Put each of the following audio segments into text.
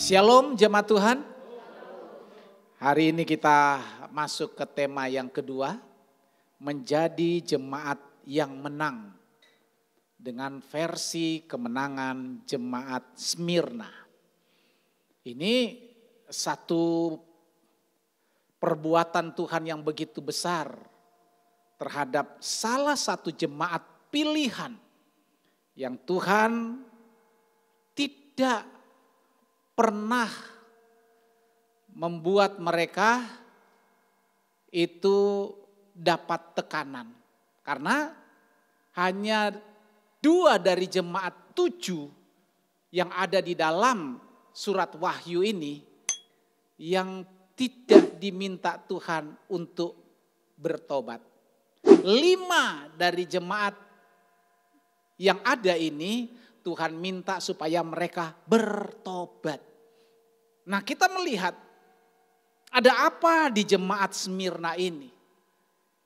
Shalom jemaat Tuhan. Hari ini kita masuk ke tema yang kedua, menjadi jemaat yang menang dengan versi kemenangan jemaat Smyrna. Ini satu perbuatan Tuhan yang begitu besar terhadap salah satu jemaat pilihan yang Tuhan tidak pernah membuat mereka itu dapat tekanan. Karena hanya 2 dari jemaat 7 yang ada di dalam surat Wahyu ini yang tidak diminta Tuhan untuk bertobat. 5 dari jemaat yang ada ini Tuhan minta supaya mereka bertobat. Nah, kita melihat ada apa di jemaat Smyrna ini.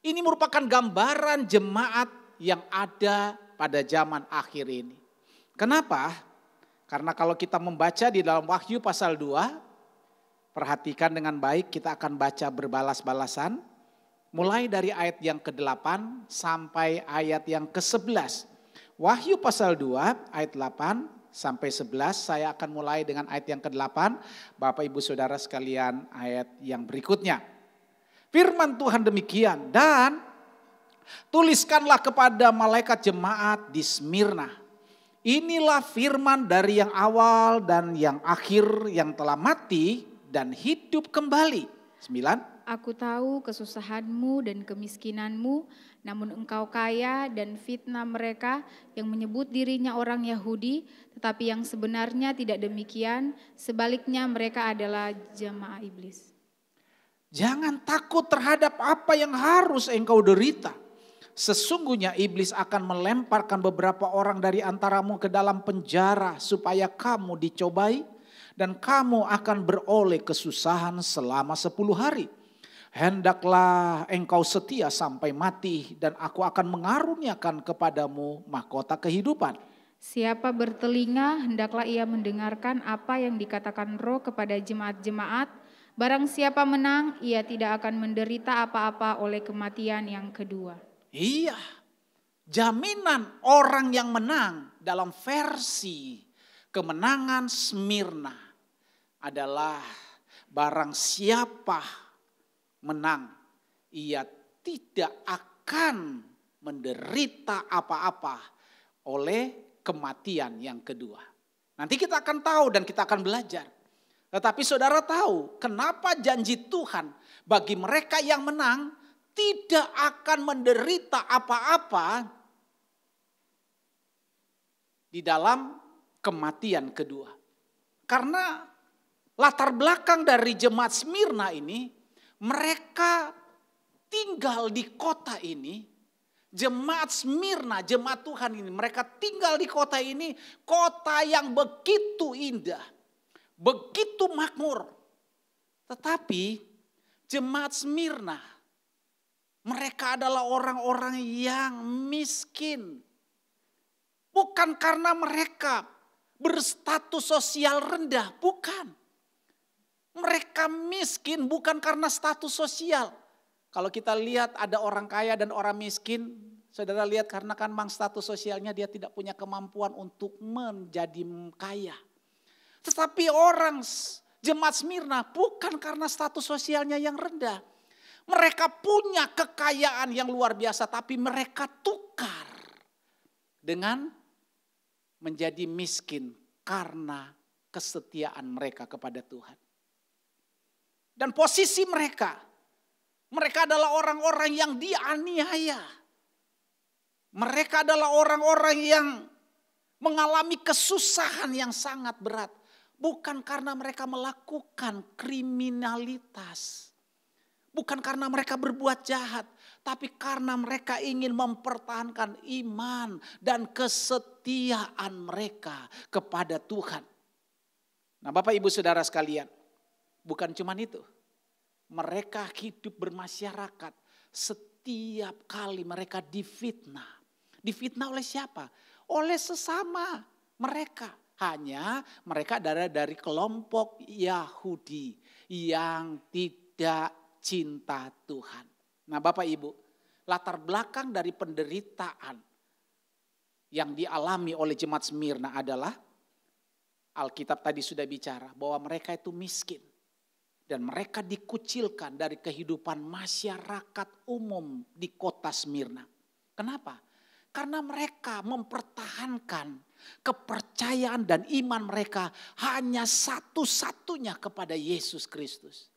Ini merupakan gambaran jemaat yang ada pada zaman akhir ini. Kenapa? Karena kalau kita membaca di dalam Wahyu pasal 2, perhatikan dengan baik, kita akan baca berbalas-balasan. Mulai dari ayat yang ke-8 sampai ayat yang ke-11. Wahyu pasal 2 ayat 8 sampai 11, saya akan mulai dengan ayat yang ke-8. Bapak Ibu Saudara sekalian, ayat yang berikutnya. Firman Tuhan demikian, dan tuliskanlah kepada malaikat jemaat di Smyrna. Inilah firman dari yang awal dan yang akhir yang telah mati dan hidup kembali. 9. Aku tahu kesusahanmu dan kemiskinanmu, namun engkau kaya, dan fitnah mereka yang menyebut dirinya orang Yahudi, tetapi yang sebenarnya tidak demikian, sebaliknya mereka adalah jamaah iblis. Jangan takut terhadap apa yang harus engkau derita. Sesungguhnya iblis akan melemparkan beberapa orang dari antaramu ke dalam penjara supaya kamu dicobai, dan kamu akan beroleh kesusahan selama 10 hari. Hendaklah engkau setia sampai mati, dan aku akan mengaruniakan kepadamu mahkota kehidupan. Siapa bertelinga, hendaklah ia mendengarkan apa yang dikatakan Roh kepada jemaat-jemaat. Barang siapa menang, ia tidak akan menderita apa-apa oleh kematian yang kedua. Iya, jaminan orang yang menang dalam versi kemenangan Smyrna adalah barang siapa menang, ia tidak akan menderita apa-apa oleh kematian yang kedua. Nanti kita akan tahu dan kita akan belajar. Tetapi saudara tahu kenapa janji Tuhan bagi mereka yang menang tidak akan menderita apa-apa di dalam kematian kedua. Karena latar belakang dari jemaat Smyrna ini, mereka tinggal di kota ini, jemaat Smyrna, jemaat Tuhan ini, mereka tinggal di kota ini, kota yang begitu indah, begitu makmur. Tetapi jemaat Smyrna, mereka adalah orang-orang yang miskin. Bukan karena mereka berstatus sosial rendah, bukan. Mereka miskin bukan karena status sosial. Kalau kita lihat ada orang kaya dan orang miskin, saudara lihat karena kan memang status sosialnya dia tidak punya kemampuan untuk menjadi kaya. Tetapi orang jemaat Smyrna bukan karena status sosialnya yang rendah. Mereka punya kekayaan yang luar biasa, tapi mereka tukar dengan menjadi miskin karena kesetiaan mereka kepada Tuhan. Dan posisi mereka adalah orang-orang yang dianiaya. Mereka adalah orang-orang yang mengalami kesusahan yang sangat berat. Bukan karena mereka melakukan kriminalitas. Bukan karena mereka berbuat jahat. Tapi karena mereka ingin mempertahankan iman dan kesetiaan mereka kepada Tuhan. Nah, Bapak Ibu Saudara sekalian. Bukan cuma itu, mereka hidup bermasyarakat setiap kali mereka difitnah. Difitnah oleh siapa? Oleh sesama mereka. Hanya mereka dari kelompok Yahudi yang tidak cinta Tuhan. Nah Bapak Ibu, latar belakang dari penderitaan yang dialami oleh jemaat Smyrna adalah, Alkitab tadi sudah bicara bahwa mereka itu miskin. Dan mereka dikucilkan dari kehidupan masyarakat umum di kota Smyrna. Kenapa? Karena mereka mempertahankan kepercayaan dan iman mereka hanya satu-satunya kepada Yesus Kristus.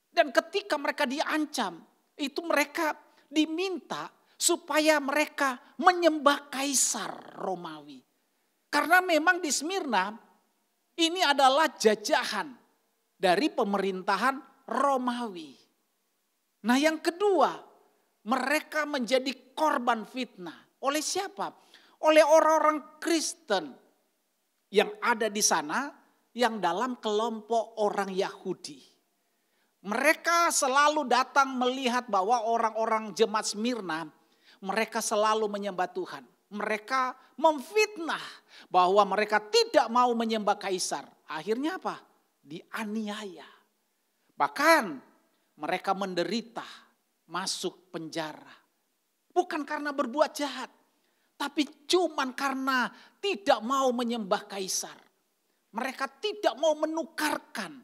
Dan ketika mereka diancam, itu mereka diminta supaya mereka menyembah kaisar Romawi. Karena memang di Smyrna ini adalah jajahan dari pemerintahan Romawi. Nah yang kedua, mereka menjadi korban fitnah. Oleh siapa? Oleh orang-orang Kristen yang ada di sana yang dalam kelompok orang Yahudi. Mereka selalu datang melihat bahwa orang-orang jemaat Smyrna, mereka selalu menyembah Tuhan. Mereka memfitnah bahwa mereka tidak mau menyembah kaisar. Akhirnya apa? Dianiaya. Bahkan mereka menderita, masuk penjara. Bukan karena berbuat jahat, tapi cuman karena tidak mau menyembah kaisar. Mereka tidak mau menukarkan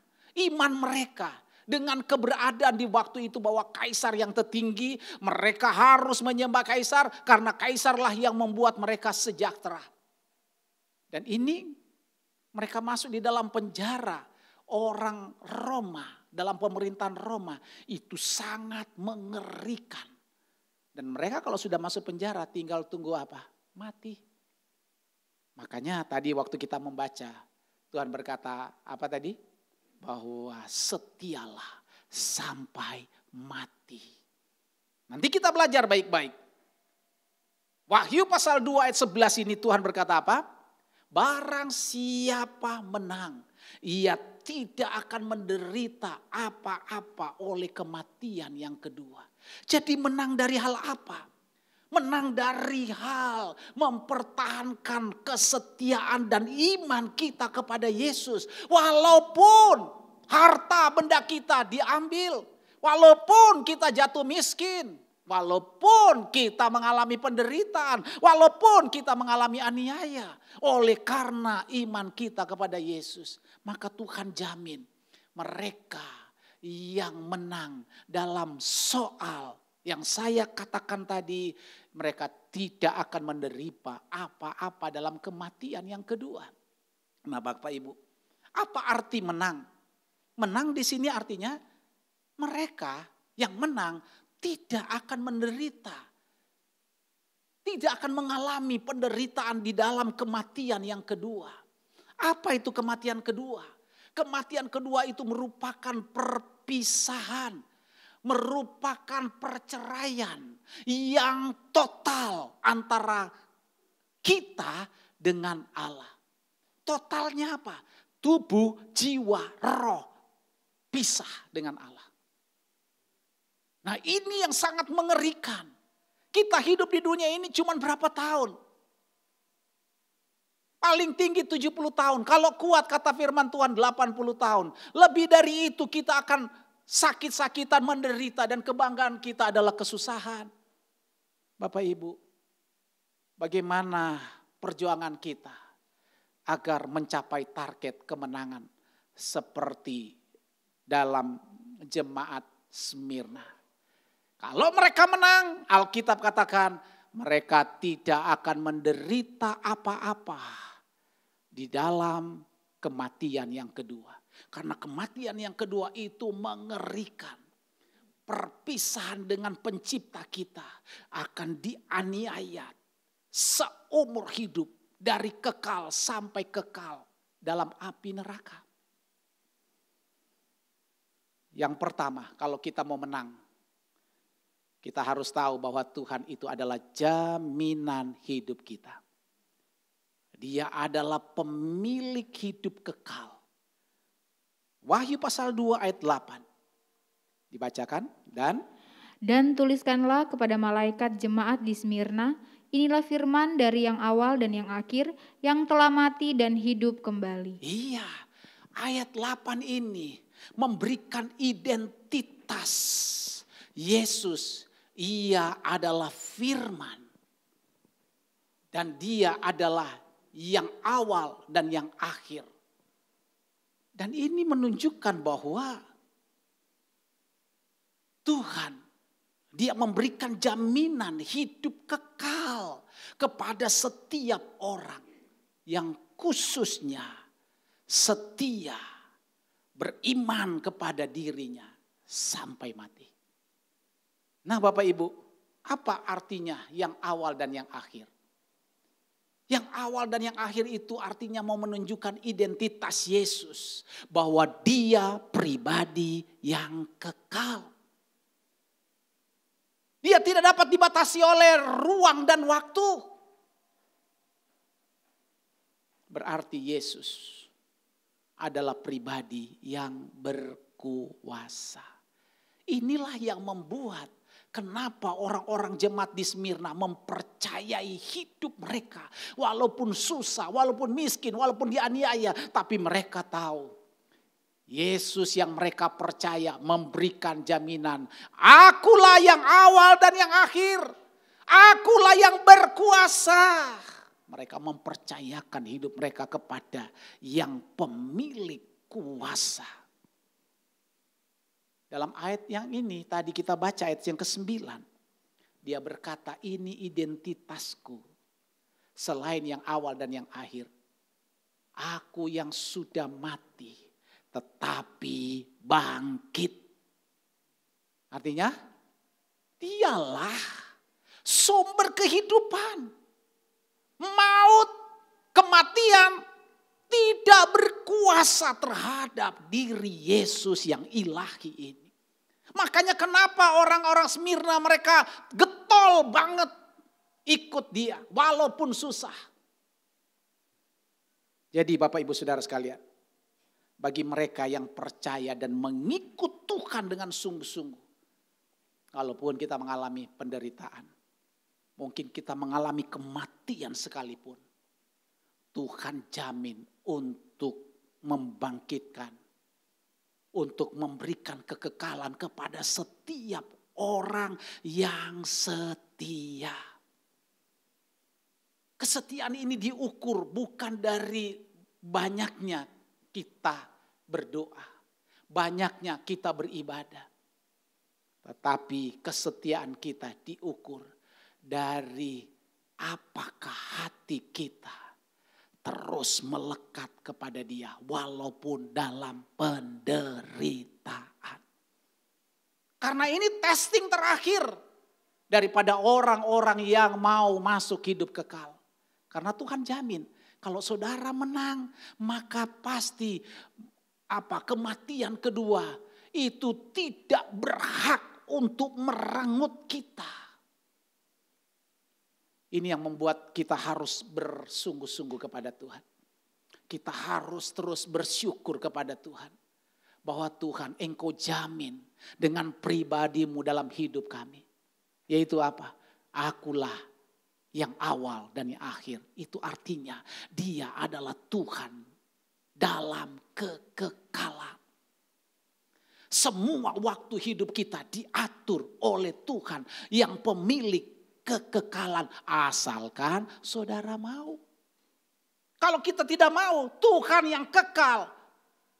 iman mereka dengan keberadaan di waktu itu bahwa kaisar yang tertinggi, mereka harus menyembah kaisar karena kaisarlah yang membuat mereka sejahtera. Dan ini mereka masuk di dalam penjara. Orang Roma, dalam pemerintahan Roma itu sangat mengerikan. Dan mereka kalau sudah masuk penjara tinggal tunggu apa? Mati. Makanya tadi waktu kita membaca, Tuhan berkata apa tadi? Bahwa setialah sampai mati. Nanti kita belajar baik-baik. Wahyu pasal 2 ayat 11 ini Tuhan berkata apa? Barang siapa menang, ia tidak akan menderita apa-apa oleh kematian yang kedua. Jadi menang dari hal apa? Menang dari hal mempertahankan kesetiaan dan iman kita kepada Yesus. Walaupun harta benda kita diambil, walaupun kita jatuh miskin, walaupun kita mengalami penderitaan, walaupun kita mengalami aniaya. Oleh karena iman kita kepada Yesus, maka Tuhan jamin mereka yang menang dalam soal yang saya katakan tadi, mereka tidak akan menderita apa-apa dalam kematian yang kedua. Nah Bapak Ibu, apa arti menang? Menang di sini artinya mereka yang menang tidak akan menderita. Tidak akan mengalami penderitaan di dalam kematian yang kedua. Apa itu kematian kedua? Kematian kedua itu merupakan perpisahan. Merupakan perceraian yang total antara kita dengan Allah. Totalnya apa? Tubuh, jiwa, roh pisah dengan Allah. Nah ini yang sangat mengerikan. Kita hidup di dunia ini cuma berapa tahun? Paling tinggi 70 tahun. Kalau kuat kata firman Tuhan 80 tahun. Lebih dari itu kita akan sakit-sakitan, menderita, dan kebanggaan kita adalah kesusahan. Bapak Ibu, bagaimana perjuangan kita agar mencapai target kemenangan seperti dalam jemaat Smyrna? Kalau mereka menang, Alkitab katakan mereka tidak akan menderita apa-apa di dalam kematian yang kedua. Karena kematian yang kedua itu mengerikan. Perpisahan dengan pencipta kita akan dianiaya seumur hidup dari kekal sampai kekal dalam api neraka. Yang pertama, kalau kita mau menang, kita harus tahu bahwa Tuhan itu adalah jaminan hidup kita. Dia adalah pemilik hidup kekal. Wahyu pasal 2 ayat 8. Dibacakan dan tuliskanlah kepada malaikat jemaat di Smyrna Inilah firman dari yang awal dan yang akhir, yang telah mati dan hidup kembali. Iya, ayat 8 ini memberikan identitas Yesus. Ia adalah firman. Dan dia adalah yang awal dan yang akhir. Dan ini menunjukkan bahwa Tuhan, dia memberikan jaminan hidup kekal kepada setiap orang yang khususnya setia beriman kepada dirinya sampai mati. Nah Bapak Ibu, apa artinya yang awal dan yang akhir? Yang awal dan yang akhir itu artinya mau menunjukkan identitas Yesus. Bahwa dia pribadi yang kekal. Dia tidak dapat dibatasi oleh ruang dan waktu. Berarti Yesus adalah pribadi yang berkuasa. Inilah yang membuat kenapa orang-orang jemaat di Smyrna mempercayai hidup mereka. Walaupun susah, walaupun miskin, walaupun dianiaya. Tapi mereka tahu Yesus yang mereka percaya memberikan jaminan. Akulah yang awal dan yang akhir. Akulah yang berkuasa. Mereka mempercayakan hidup mereka kepada yang pemilik kuasa. Dalam ayat yang ini tadi kita baca ayat yang ke-9. Dia berkata ini identitasku. Selain yang awal dan yang akhir. Aku yang sudah mati tetapi bangkit. Artinya dialah sumber kehidupan. Maut, kematian tidak berkuasa terhadap diri Yesus yang ilahi ini. Makanya kenapa orang-orang Smyrna mereka getol banget ikut dia walaupun susah. Jadi Bapak Ibu Saudara sekalian, bagi mereka yang percaya dan mengikut Tuhan dengan sungguh-sungguh, walaupun kita mengalami penderitaan, mungkin kita mengalami kematian sekalipun, Tuhan jamin untuk membangkitkan, untuk memberikan kekekalan kepada setiap orang yang setia. Kesetiaan ini diukur bukan dari banyaknya kita berdoa, banyaknya kita beribadah. Tetapi kesetiaan kita diukur dari apakah hati kita terus melekat kepada dia walaupun dalam penderitaan. Karena ini testing terakhir daripada orang-orang yang mau masuk hidup kekal. Karena Tuhan jamin kalau saudara menang maka pasti kematian kedua itu tidak berhak untuk merenggut kita. Ini yang membuat kita harus bersungguh-sungguh kepada Tuhan. Kita harus terus bersyukur kepada Tuhan. Bahwa Tuhan engkau jamin dengan pribadimu dalam hidup kami. Yaitu apa? Akulah yang awal dan yang akhir. Itu artinya dia adalah Tuhan dalam kekekalan. Semua waktu hidup kita diatur oleh Tuhan yang pemilik kekekalan, asalkan saudara mau. Kalau kita tidak mau, Tuhan yang kekal,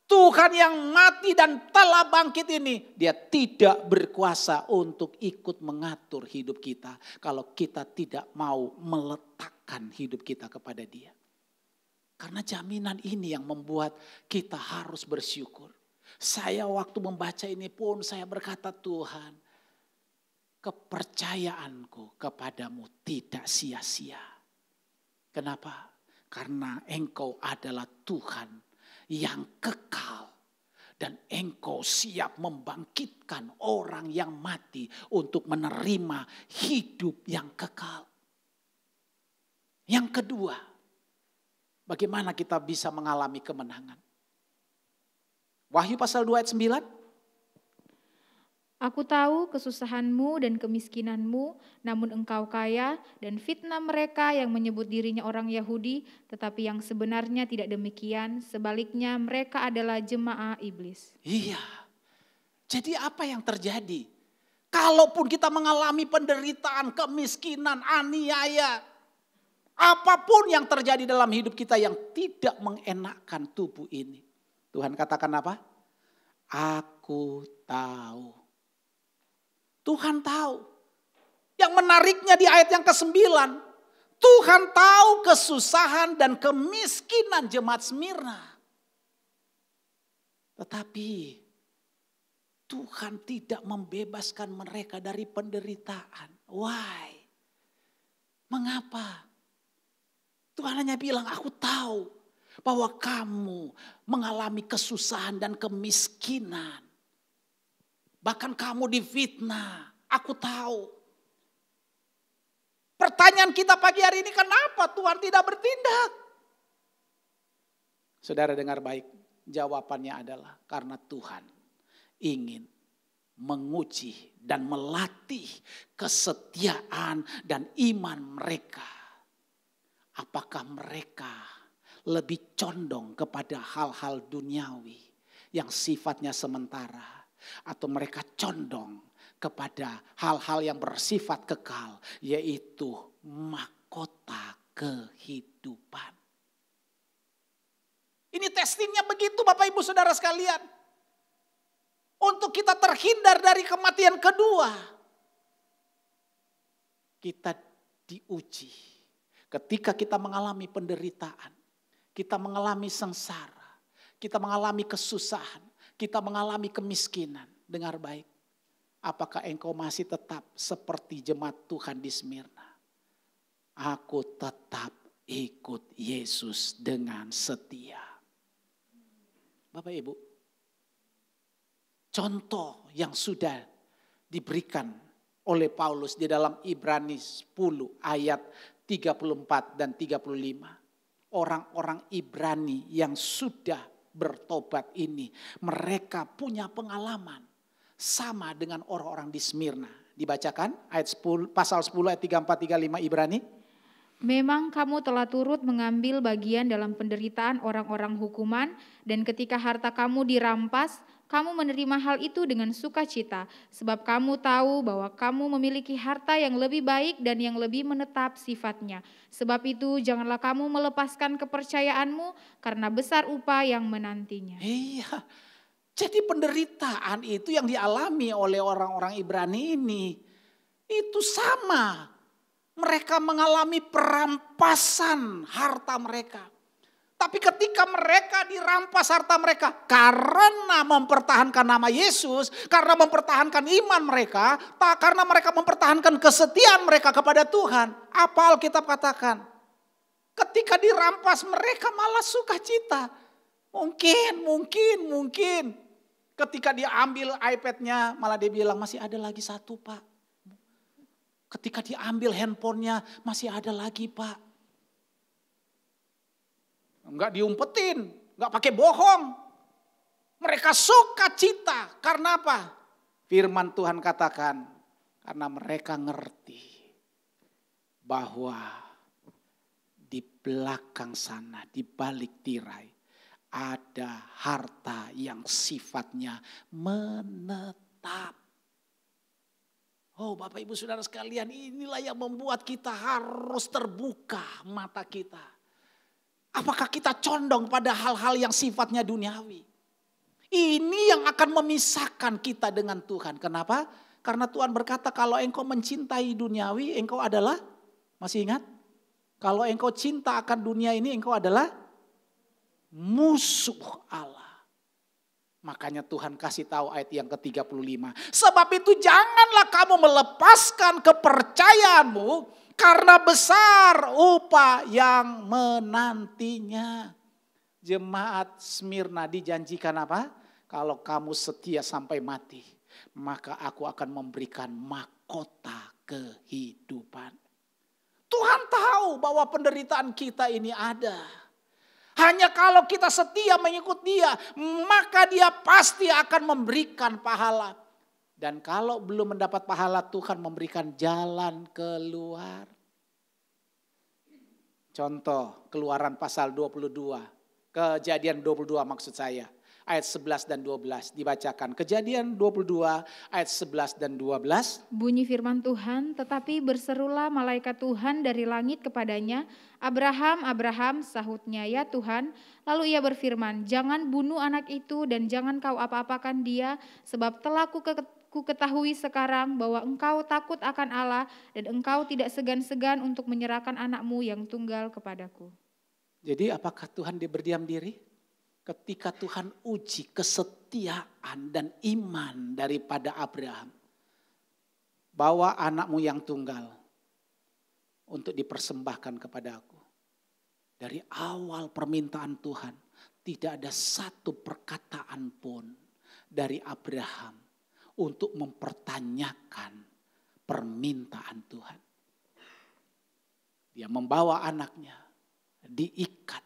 Tuhan yang mati dan telah bangkit ini, dia tidak berkuasa untuk ikut mengatur hidup kita kalau kita tidak mau meletakkan hidup kita kepada dia. Karena jaminan ini yang membuat kita harus bersyukur. Saya waktu membaca ini pun saya berkata, Tuhan, kepercayaanku kepadamu tidak sia-sia. Kenapa? Karena engkau adalah Tuhan yang kekal. Dan engkau siap membangkitkan orang yang mati untuk menerima hidup yang kekal. Yang kedua, bagaimana kita bisa mengalami kemenangan? Wahyu pasal 2 ayat 9. Aku tahu kesusahanmu dan kemiskinanmu, namun engkau kaya, dan fitnah mereka yang menyebut dirinya orang Yahudi, tetapi yang sebenarnya tidak demikian, sebaliknya mereka adalah jemaah iblis. Iya. Jadi apa yang terjadi? Kalaupun kita mengalami penderitaan, kemiskinan, aniaya, apapun yang terjadi dalam hidup kita yang tidak mengenakkan tubuh ini. Tuhan katakan apa? Aku tahu. Tuhan tahu. Yang menariknya di ayat yang ke-9. Tuhan tahu kesusahan dan kemiskinan jemaat Smyrna. Tetapi Tuhan tidak membebaskan mereka dari penderitaan. Why? Mengapa? Tuhan hanya bilang, aku tahu bahwa kamu mengalami kesusahan dan kemiskinan. Bahkan kamu difitnah, aku tahu. Pertanyaan kita pagi hari ini, kenapa Tuhan tidak bertindak? Saudara dengar baik, jawabannya adalah karena Tuhan ingin menguji dan melatih kesetiaan dan iman mereka. Apakah mereka lebih condong kepada hal-hal duniawi yang sifatnya sementara, atau mereka condong kepada hal-hal yang bersifat kekal, yaitu mahkota kehidupan. Ini testingnya begitu Bapak Ibu Saudara sekalian. Untuk kita terhindar dari kematian kedua, kita diuji. Ketika kita mengalami penderitaan, kita mengalami sengsara, kita mengalami kesusahan, kita mengalami kemiskinan. Dengar baik, apakah engkau masih tetap seperti jemaat Tuhan di Smyrna? Aku tetap ikut Yesus dengan setia. Bapak Ibu, contoh yang sudah diberikan oleh Paulus di dalam Ibrani 10 ayat 34 dan 35. Orang-orang Ibrani yang sudah bertobat ini, mereka punya pengalaman sama dengan orang-orang di Smyrna. Dibacakan ayat 10, pasal 10 ayat 34-35 Ibrani. Memang kamu telah turut mengambil bagian dalam penderitaan orang-orang hukuman, dan ketika harta kamu dirampas, kamu menerima hal itu dengan sukacita, sebab kamu tahu bahwa kamu memiliki harta yang lebih baik dan yang lebih menetap sifatnya. Sebab itu janganlah kamu melepaskan kepercayaanmu, karena besar upah yang menantinya. Iya, jadi penderitaan itu yang dialami oleh orang-orang Ibrani ini, itu sama. Mereka mengalami perampasan harta mereka. Tapi ketika mereka dirampas harta mereka karena mempertahankan nama Yesus, karena mempertahankan iman mereka, karena mereka mempertahankan kesetiaan mereka kepada Tuhan. Apa Alkitab katakan? Ketika dirampas mereka malah sukacita. Mungkin. Ketika dia ambil iPad-nya malah dia bilang masih ada lagi satu Pak. Ketika diambil handphonenya masih ada lagi Pak. Enggak diumpetin, enggak pakai bohong. Mereka sukacita karena apa? Firman Tuhan katakan, karena mereka ngerti bahwa di belakang sana, di balik tirai, ada harta yang sifatnya menetap. Oh Bapak Ibu Saudara sekalian, inilah yang membuat kita harus terbuka mata kita. Apakah kita condong pada hal-hal yang sifatnya duniawi? Ini yang akan memisahkan kita dengan Tuhan. Kenapa? Karena Tuhan berkata kalau engkau mencintai duniawi, engkau adalah, masih ingat? Kalau engkau cinta akan dunia ini, engkau adalah musuh Allah. Makanya Tuhan kasih tahu ayat yang ke-35. Sebab itu janganlah kamu melepaskan kepercayaanmu, karena besar upah yang menantinya. Jemaat Smyrna dijanjikan apa? Kalau kamu setia sampai mati, maka aku akan memberikan mahkota kehidupan. Tuhan tahu bahwa penderitaan kita ini ada. Hanya kalau kita setia mengikut Dia, maka Dia pasti akan memberikan pahala. Dan kalau belum mendapat pahala, Tuhan memberikan jalan keluar. Contoh, Keluaran pasal 22. Kejadian 22 maksud saya. Ayat 11 dan 12 dibacakan. Kejadian 22 ayat 11 dan 12. Bunyi firman Tuhan, tetapi berserulah malaikat Tuhan dari langit kepadanya, Abraham, Abraham, sahutnya, ya Tuhan. Lalu ia berfirman, jangan bunuh anak itu dan jangan kau apa-apakan dia, sebab telah ku ketahui sekarang bahwa engkau takut akan Allah dan engkau tidak segan-segan untuk menyerahkan anakmu yang tunggal kepadaku. Jadi apakah Tuhan berdiam diri? Ketika Tuhan uji kesetiaan dan iman daripada Abraham. Bawa anakmu yang tunggal untuk dipersembahkan kepada aku. Dari awal permintaan Tuhan, tidak ada satu perkataan pun dari Abraham untuk mempertanyakan permintaan Tuhan. Dia membawa anaknya, diikat.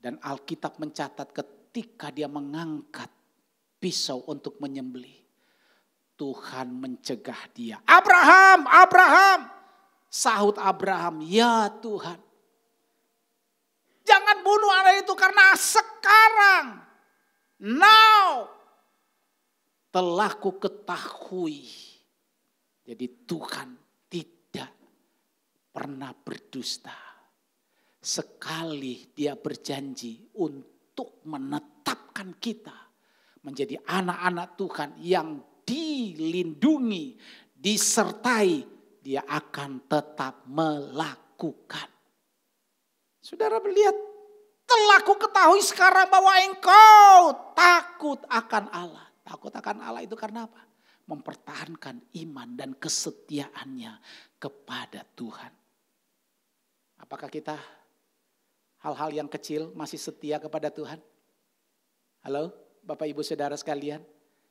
Dan Alkitab mencatat ketika dia mengangkat pisau untuk menyembelih, Tuhan mencegah dia. Abraham, Abraham. Sahut Abraham, ya Tuhan. Jangan bunuh anak itu karena sekarang, now, telah ku ketahui. Jadi Tuhan tidak pernah berdusta. Sekali dia berjanji untuk menetapkan kita menjadi anak-anak Tuhan yang dilindungi, disertai, dia akan tetap melakukan. Saudara melihat, telah ku ketahui sekarang bahwa engkau takut akan Allah. Takut akan Allah itu karena apa? Mempertahankan iman dan kesetiaannya kepada Tuhan. Apakah kita hal-hal yang kecil masih setia kepada Tuhan? Halo Bapak Ibu Saudara sekalian.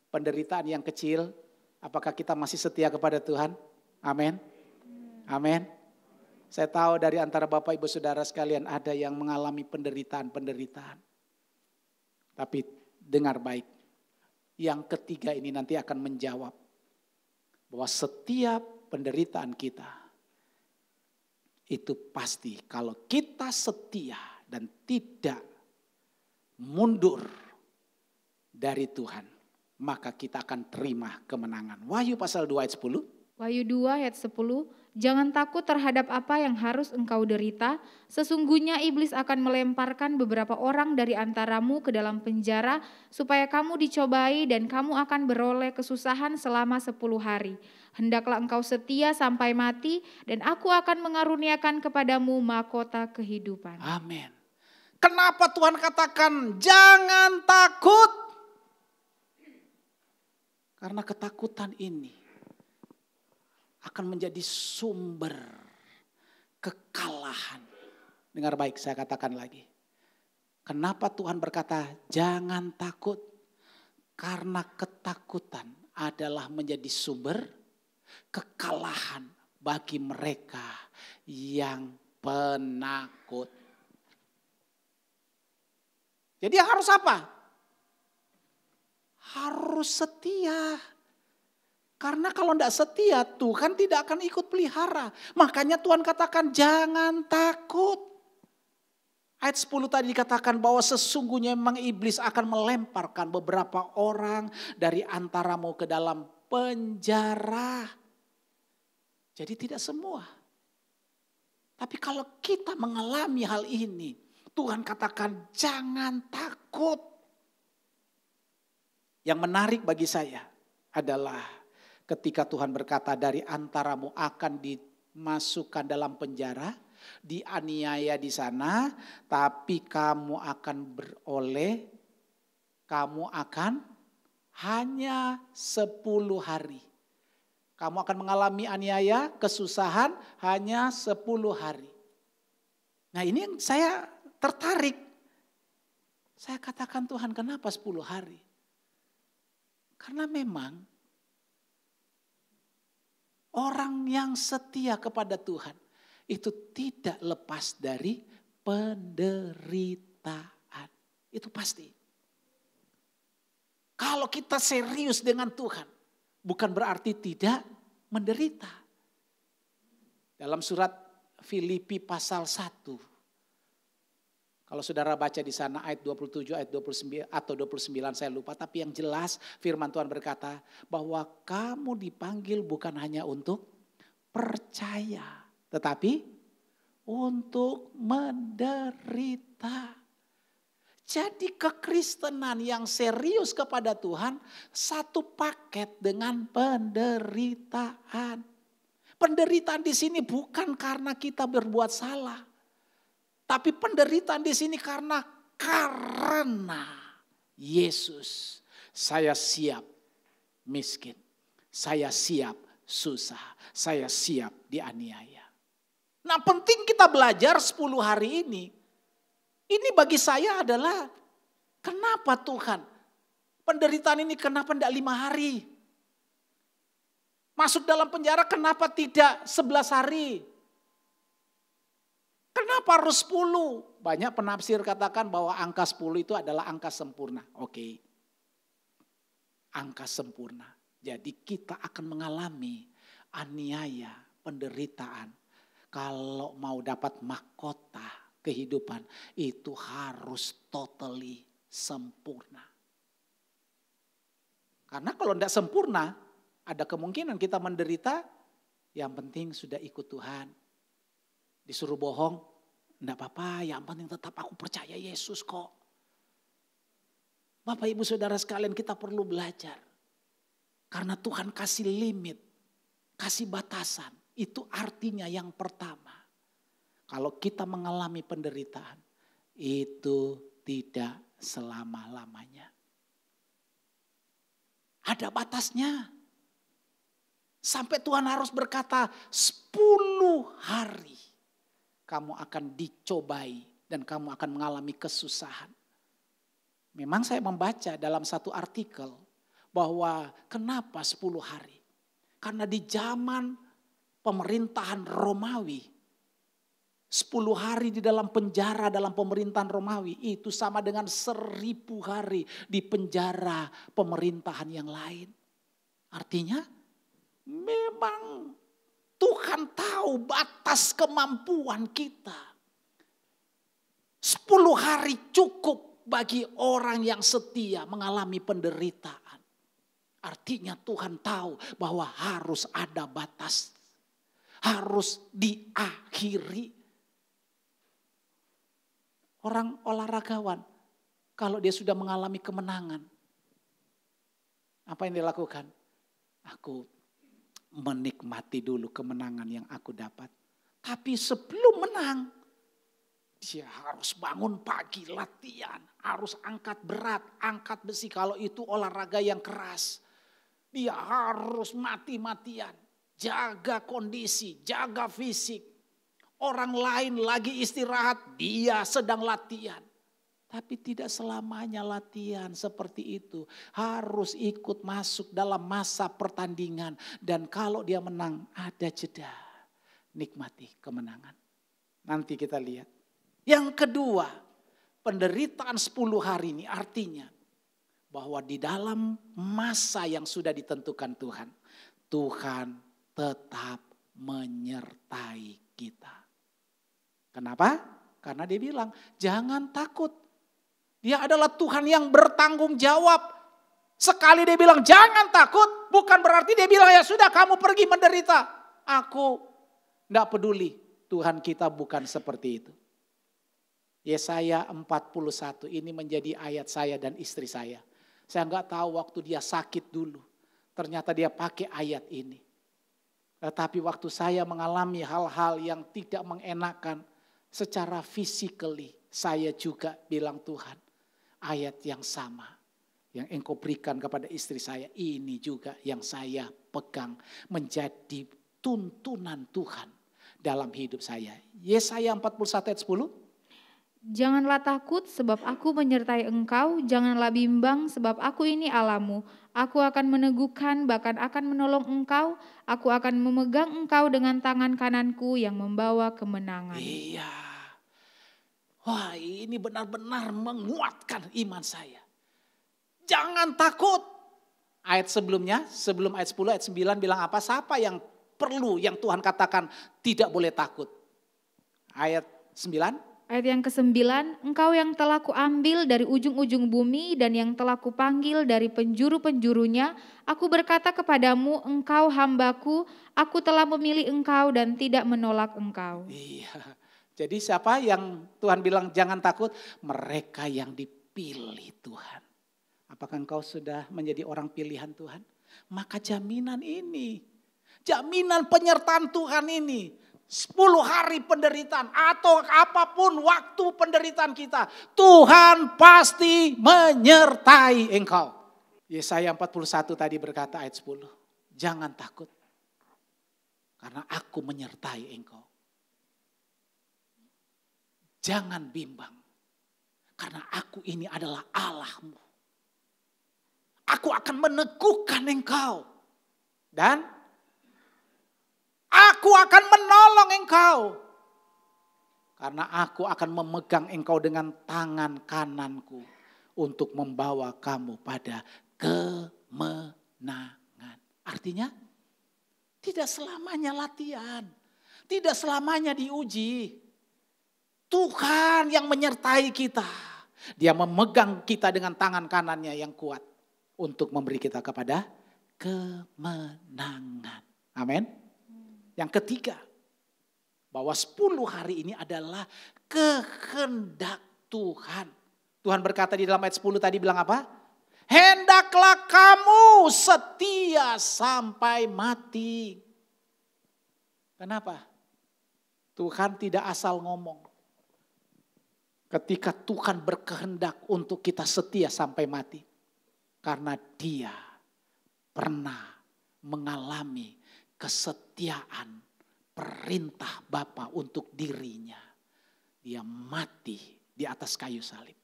Penderitaan yang kecil, apakah kita masih setia kepada Tuhan? Amin. Amin. Saya tahu dari antara Bapak Ibu Saudara sekalian ada yang mengalami penderitaan-penderitaan. Tapi dengar baik. Yang ketiga ini nanti akan menjawab bahwa setiap penderitaan kita itu pasti kalau kita setia dan tidak mundur dari Tuhan, maka kita akan terima kemenangan. Wahyu pasal 2 ayat 10. Wahyu 2 ayat 10, jangan takut terhadap apa yang harus engkau derita, sesungguhnya iblis akan melemparkan beberapa orang dari antaramu ke dalam penjara, supaya kamu dicobai dan kamu akan beroleh kesusahan selama 10 hari. Hendaklah engkau setia sampai mati dan aku akan mengaruniakan kepadamu mahkota kehidupan. Amin. Kenapa Tuhan katakan jangan takut? Karena ketakutan ini akan menjadi sumber kekalahan. Dengar baik, saya katakan lagi. Kenapa Tuhan berkata jangan takut? Karena ketakutan adalah menjadi sumber kekalahan bagi mereka yang penakut. Jadi harus apa? Harus setia. Karena kalau tidak setia, Tuhan tidak akan ikut pelihara. Makanya Tuhan katakan jangan takut. Ayat 10 tadi dikatakan bahwa sesungguhnya memang iblis akan melemparkan beberapa orang dari antaramu ke dalam penjara. Jadi tidak semua. Tapi kalau kita mengalami hal ini, Tuhan katakan jangan takut. Yang menarik bagi saya adalah ketika Tuhan berkata dari antaramu akan dimasukkan dalam penjara, dianiaya di sana, tapi kamu akan beroleh, kamu akan hanya 10 hari. Kamu akan mengalami aniaya, kesusahan hanya 10 hari. Nah ini yang saya tertarik. Saya katakan Tuhan kenapa 10 hari? Karena memang orang yang setia kepada Tuhan itu tidak lepas dari penderitaan. Itu pasti. Kalau kita serius dengan Tuhan, bukan berarti tidak menderita. Dalam surat Filipi pasal 1, kalau saudara baca di sana ayat 27, ayat 29 atau 29 saya lupa. Tapi yang jelas firman Tuhan berkata bahwa kamu dipanggil bukan hanya untuk percaya, tetapi untuk menderita. Jadi kekristenan yang serius kepada Tuhan satu paket dengan penderitaan. Penderitaan di sini bukan karena kita berbuat salah. Tapi penderitaan di sini karena Yesus. Saya siap miskin. Saya siap susah. Saya siap dianiaya. Nah, penting kita belajar 10 hari ini. Ini bagi saya adalah kenapa Tuhan? Penderitaan ini kenapa tidak 5 hari? Masuk dalam penjara kenapa tidak 11 hari? Kenapa harus 10? Banyak penafsir katakan bahwa angka 10 itu adalah angka sempurna. Oke. Angka sempurna. Jadi kita akan mengalami aniaya, penderitaan. Kalau mau dapat mahkota kehidupan itu harus totally sempurna. Karena kalau tidak sempurna, ada kemungkinan kita menderita, yang penting sudah ikut Tuhan. Disuruh bohong, enggak apa-apa, yang penting tetap aku percaya Yesus kok. Bapak ibu saudara sekalian, kita perlu belajar. Karena Tuhan kasih limit, kasih batasan. Itu artinya yang pertama. Kalau kita mengalami penderitaan, itu tidak selama-lamanya. Ada batasnya. Sampai Tuhan harus berkata 10 hari. Kamu akan dicobai dan kamu akan mengalami kesusahan. Memang saya membaca dalam satu artikel bahwa kenapa 10 hari. Karena di zaman pemerintahan Romawi, 10 hari di dalam penjara dalam pemerintahan Romawi itu sama dengan 1000 hari di penjara pemerintahan yang lain. Artinya memang Tuhan tahu batas kemampuan kita. 10 hari cukup bagi orang yang setia mengalami penderitaan. Artinya Tuhan tahu bahwa harus ada batas. Harus diakhiri. Orang olahragawan, kalau dia sudah mengalami kemenangan, apa yang dia lakukan? Aku menikmati dulu kemenangan yang aku dapat. Tapi sebelum menang, dia harus bangun pagi latihan, harus angkat berat, angkat besi. Kalau itu olahraga yang keras, dia harus mati-matian, jaga kondisi, jaga fisik. Orang lain lagi istirahat, dia sedang latihan. Tapi tidak selamanya latihan seperti itu. Harus ikut masuk dalam masa pertandingan. Dan kalau dia menang, ada jeda. Nikmati kemenangan. Nanti kita lihat. Yang kedua, penderitaan 10 hari ini artinya bahwa di dalam masa yang sudah ditentukan Tuhan, Tuhan tetap menyertai kita. Kenapa? Karena dia bilang, jangan takut. Dia adalah Tuhan yang bertanggung jawab. Sekali dia bilang, jangan takut. Bukan berarti dia bilang, ya sudah kamu pergi menderita. Aku tidak peduli. Tuhan kita bukan seperti itu. Yesaya 41 ini menjadi ayat saya dan istri saya. Saya nggak tahu waktu dia sakit dulu. Ternyata dia pakai ayat ini. Tetapi waktu saya mengalami hal-hal yang tidak mengenakan, secara physically saya juga bilang Tuhan, ayat yang sama yang engkau berikan kepada istri saya, ini juga yang saya pegang menjadi tuntunan Tuhan dalam hidup saya. Yesaya 41 ayat 10. Janganlah takut sebab aku menyertai engkau, janganlah bimbang sebab aku ini Allahmu. Aku akan meneguhkan bahkan akan menolong engkau, aku akan memegang engkau dengan tangan kananku yang membawa kemenangan. Iya. Wah, ini benar-benar menguatkan iman saya. jangan takut. Ayat sebelumnya, sebelum ayat 10, ayat 9 bilang apa? Siapa yang perlu, yang Tuhan katakan tidak boleh takut? Ayat 9. Ayat yang ke-9, engkau yang telah kuambil dari ujung-ujung bumi dan yang telah kupanggil dari penjuru-penjurunya, aku berkata kepadamu, engkau hambaku, aku telah memilih engkau dan tidak menolak engkau. Iya, jadi siapa yang Tuhan bilang jangan takut? Mereka yang dipilih Tuhan. Apakah engkau sudah menjadi orang pilihan Tuhan? Maka jaminan ini, jaminan penyertaan Tuhan ini, 10 hari penderitaan atau apapun waktu penderitaan kita, Tuhan pasti menyertai engkau. Yesaya 41 tadi berkata ayat 10, jangan takut karena aku menyertai engkau. Jangan bimbang karena aku ini adalah Allahmu. Aku akan meneguhkan engkau dan aku akan menolong engkau. Karena aku akan memegang engkau dengan tangan kananku untuk membawa kamu pada kemenangan. Artinya tidak selamanya latihan, tidak selamanya diuji. Tuhan yang menyertai kita. Dia memegang kita dengan tangan kanannya yang kuat untuk memberi kita kepada kemenangan. Amin. Yang ketiga, bahwa 10 hari ini adalah kehendak Tuhan. Tuhan berkata di dalam ayat 10 tadi bilang apa? Hendaklah kamu setia sampai mati. Kenapa? Tuhan tidak asal ngomong. Ketika Tuhan berkehendak untuk kita setia sampai mati. Karena Dia pernah mengalami kesetiaan perintah Bapa untuk dirinya. Dia mati di atas kayu salib.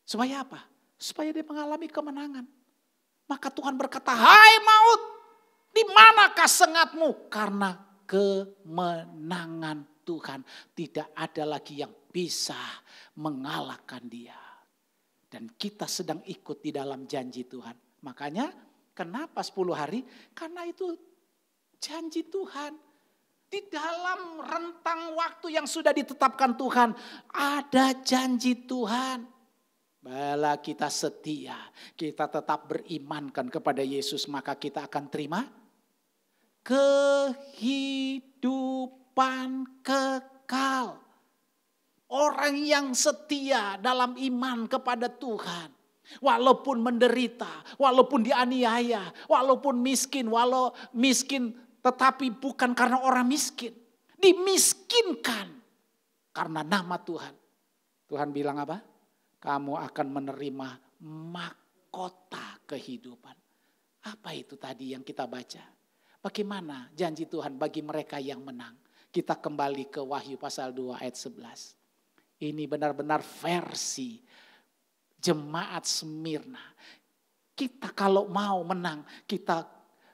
Supaya apa? Supaya dia mengalami kemenangan. Maka Tuhan berkata, hai maut, di manakah sengatmu? Karena kemenangan Tuhan tidak ada lagi yang bisa mengalahkan dia. Dan kita sedang ikut di dalam janji Tuhan. Makanya kenapa 10 hari? Karena itu janji Tuhan. Di dalam rentang waktu yang sudah ditetapkan Tuhan, ada janji Tuhan. Bala kita setia, kita tetap berimankan kepada Yesus, maka kita akan terima kehidupan kekal. Orang yang setia dalam iman kepada Tuhan. Walaupun menderita, walaupun dianiaya, walaupun miskin, walau miskin tetapi bukan karena orang miskin. Dimiskinkan karena nama Tuhan. Tuhan bilang apa? Kamu akan menerima mahkota kehidupan. Apa itu tadi yang kita baca? Bagaimana janji Tuhan bagi mereka yang menang? Kita kembali ke Wahyu pasal 2 ayat 11. Ini benar-benar versi jemaat Smyrna. Kita kalau mau menang, kita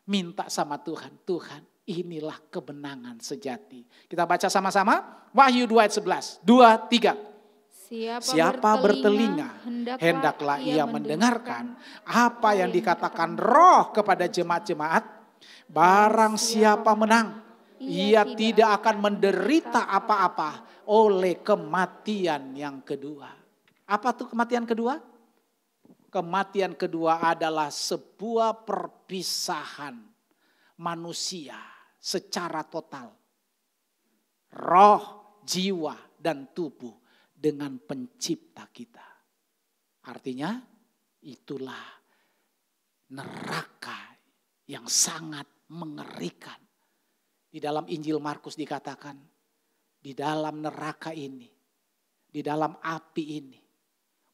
minta sama Tuhan. Tuhan, inilah kemenangan sejati. Kita baca sama-sama. Wahyu 2 ayat 11. 2, 3. Siapa bertelinga, hendaklah ia mendengarkan apa yang dikatakan Roh kepada jemaat-jemaat. Barang siapa menang, ia tidak akan menderita apa-apa oleh kematian yang kedua. Apa tuh kematian kedua? Kematian kedua adalah sebuah perpisahan manusia secara total. Roh, jiwa, dan tubuh dengan pencipta kita. Artinya itulah neraka yang sangat mengerikan. Di dalam Injil Markus dikatakan, di dalam neraka ini, di dalam api ini,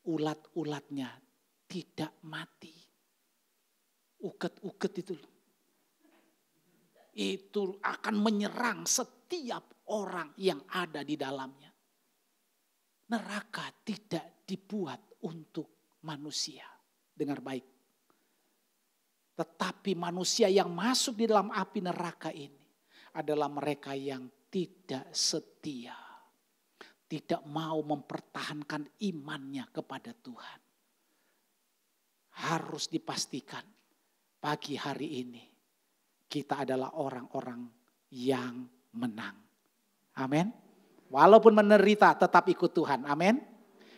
ulat-ulatnya tidak mati. Uket-uket itu akan menyerang setiap orang yang ada di dalamnya. Neraka tidak dibuat untuk manusia. Dengar baik. Tetapi manusia yang masuk di dalam api neraka ini adalah mereka yang tidak setia. Tidak mau mempertahankan imannya kepada Tuhan. harus dipastikan pagi hari ini kita adalah orang-orang yang menang. Amin. Walaupun menderita tetap ikut Tuhan. Amin.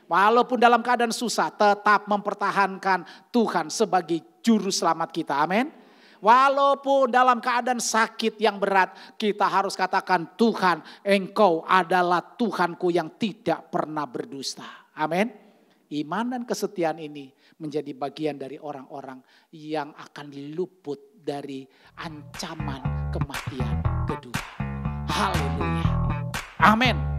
Walaupun dalam keadaan susah tetap mempertahankan Tuhan sebagai juru selamat kita. Amin. Walaupun dalam keadaan sakit yang berat kita harus katakan, Tuhan, Engkau adalah Tuhanku yang tidak pernah berdusta. Amin. Iman dan kesetiaan ini menjadi bagian dari orang-orang yang akan luput dari ancaman kematian kedua. Haleluya. Amin.